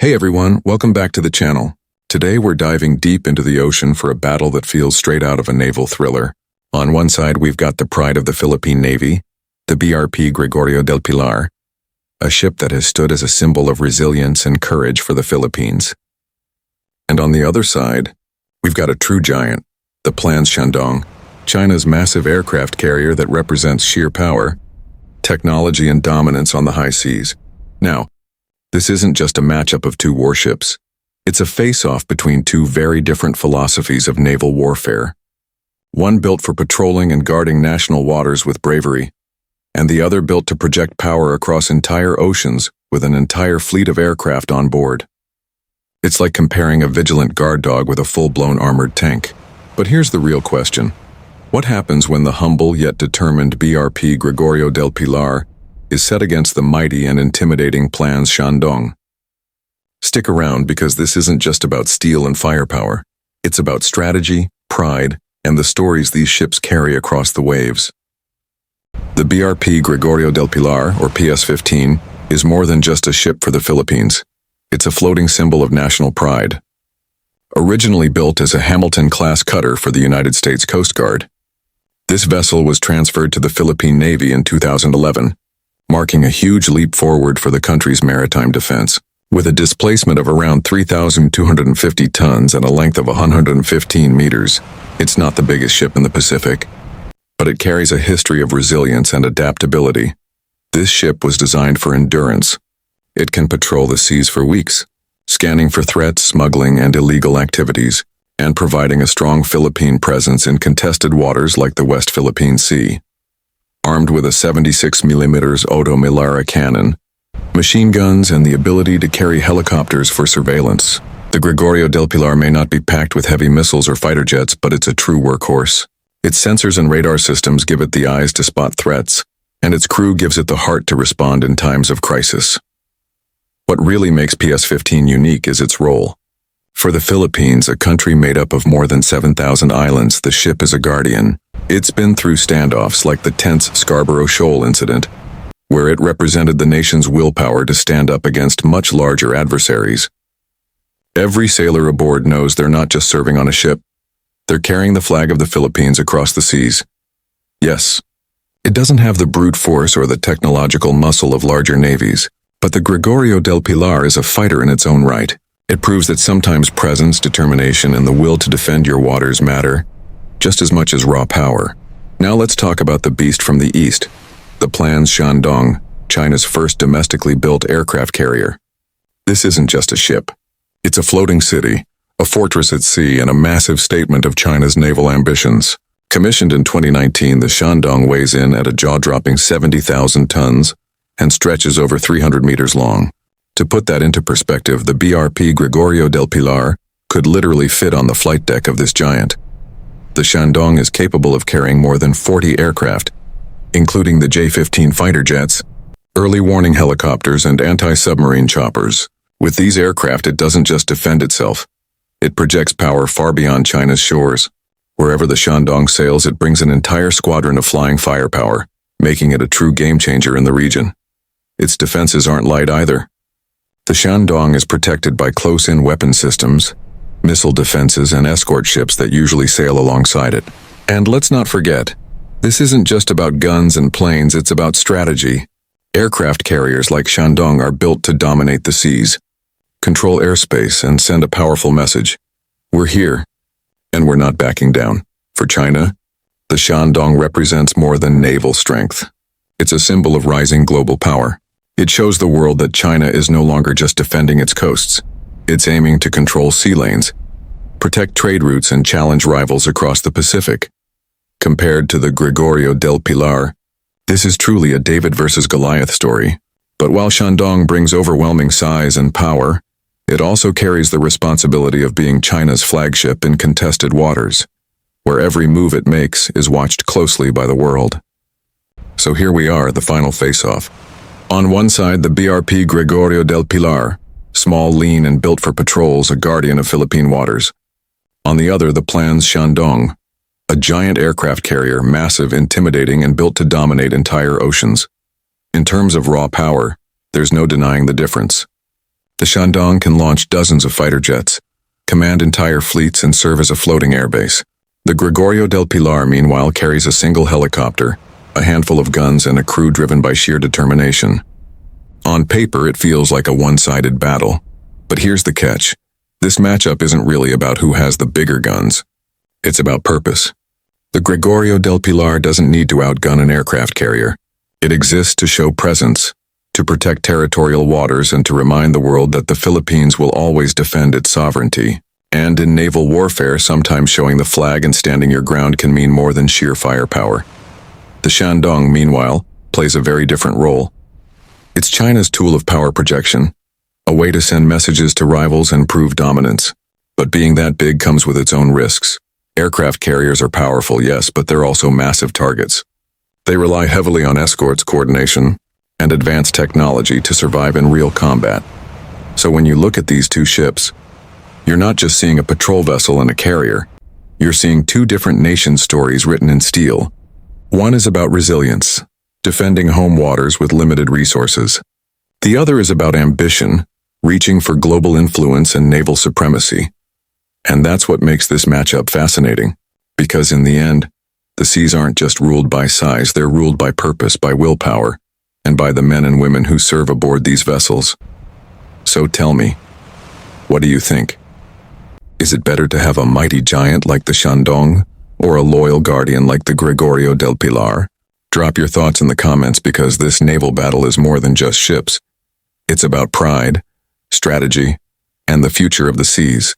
Hey everyone, welcome back to the channel. Today we're diving deep into the ocean for a battle that feels straight out of a naval thriller. On one side we've got the pride of the Philippine Navy, the BRP Gregorio del Pilar, a ship that has stood as a symbol of resilience and courage for the Philippines. And on the other side, we've got a true giant, the planned Shandong, China's massive aircraft carrier that represents sheer power, technology and dominance on the high seas. Now, this isn't just a matchup of two warships. It's a face-off between two very different philosophies of naval warfare. One built for patrolling and guarding national waters with bravery, and the other built to project power across entire oceans with an entire fleet of aircraft on board. It's like comparing a vigilant guard dog with a full-blown armored tank. But here's the real question. What happens when the humble yet determined BRP Gregorio del Pilar is set against the mighty and intimidating planned Shandong? Stick around because this isn't just about steel and firepower. It's about strategy, pride, and the stories these ships carry across the waves. The BRP Gregorio del Pilar, or PS-15, is more than just a ship for the Philippines. It's a floating symbol of national pride. Originally built as a Hamilton-class cutter for the United States Coast Guard, this vessel was transferred to the Philippine Navy in 2011, marking a huge leap forward for the country's maritime defense. With a displacement of around 3,250 tons and a length of 115 meters, it's not the biggest ship in the Pacific, but it carries a history of resilience and adaptability. This ship was designed for endurance. It can patrol the seas for weeks, scanning for threats, smuggling, and illegal activities, and providing a strong Philippine presence in contested waters like the West Philippine Sea. Armed with a 76mm Otto Milara cannon, machine guns, and the ability to carry helicopters for surveillance, the Gregorio del Pilar may not be packed with heavy missiles or fighter jets, but it's a true workhorse. Its sensors and radar systems give it the eyes to spot threats, and its crew gives it the heart to respond in times of crisis. What really makes PS-15 unique is its role. For the Philippines, a country made up of more than 7,000 islands, the ship is a guardian. It's been through standoffs like the tense Scarborough Shoal incident, where it represented the nation's willpower to stand up against much larger adversaries. Every sailor aboard knows they're not just serving on a ship. They're carrying the flag of the Philippines across the seas. Yes, it doesn't have the brute force or the technological muscle of larger navies, but the Gregorio del Pilar is a fighter in its own right. It proves that sometimes presence, determination, and the will to defend your waters matter just as much as raw power. Now let's talk about the beast from the east, the planned Shandong, China's first domestically built aircraft carrier. This isn't just a ship. It's a floating city, a fortress at sea, and a massive statement of China's naval ambitions. Commissioned in 2019, the Shandong weighs in at a jaw-dropping 70,000 tons and stretches over 300 meters long. To put that into perspective, the BRP Gregorio del Pilar could literally fit on the flight deck of this giant. The Shandong is capable of carrying more than 40 aircraft, including the J-15 fighter jets, early warning helicopters, and anti-submarine choppers. With these aircraft, it doesn't just defend itself. It projects power far beyond China's shores. Wherever the Shandong sails, it brings an entire squadron of flying firepower, making it a true game-changer in the region. Its defenses aren't light either. The Shandong is protected by close-in weapon systems, missile defenses, and escort ships that usually sail alongside it. And let's not forget, this isn't just about guns and planes, it's about strategy. Aircraft carriers like Shandong are built to dominate the seas, control airspace, and send a powerful message. We're here, and we're not backing down. For China, the Shandong represents more than naval strength. It's a symbol of rising global power. It shows the world that China is no longer just defending its coasts. It's aiming to control sea lanes, protect trade routes, and challenge rivals across the Pacific. Compared to the Gregorio del Pilar, this is truly a David versus Goliath story. But while Shandong brings overwhelming size and power, it also carries the responsibility of being China's flagship in contested waters, where every move it makes is watched closely by the world. So here we are, the final face-off. On one side, the BRP Gregorio del Pilar, small, lean, and built for patrols, a guardian of Philippine waters. On the other, the planned Shandong, a giant aircraft carrier, massive, intimidating, and built to dominate entire oceans. In terms of raw power, there's no denying the difference. The Shandong can launch dozens of fighter jets, command entire fleets, and serve as a floating airbase. The Gregorio del Pilar, meanwhile, carries a single helicopter, a handful of guns, and a crew driven by sheer determination. On paper, it feels like a one-sided battle. But here's the catch. This matchup isn't really about who has the bigger guns. It's about purpose. The Gregorio del Pilar doesn't need to outgun an aircraft carrier. It exists to show presence, to protect territorial waters, and to remind the world that the Philippines will always defend its sovereignty. And in naval warfare, sometimes showing the flag and standing your ground can mean more than sheer firepower. The Shandong, meanwhile, plays a very different role. It's China's tool of power projection, a way to send messages to rivals and prove dominance. But being that big comes with its own risks. Aircraft carriers are powerful, yes, but they're also massive targets. They rely heavily on escorts, coordination, and advanced technology to survive in real combat. So when you look at these two ships, you're not just seeing a patrol vessel and a carrier. You're seeing two different nation stories written in steel. One is about resilience, defending home waters with limited resources. The other is about ambition, reaching for global influence and naval supremacy. And that's what makes this matchup fascinating, because in the end, the seas aren't just ruled by size, they're ruled by purpose, by willpower, and by the men and women who serve aboard these vessels. So tell me, what do you think? Is it better to have a mighty giant like the Shandong, or a loyal guardian like the Gregorio del Pilar? Drop your thoughts in the comments, because this naval battle is more than just ships. It's about pride, strategy, and the future of the seas.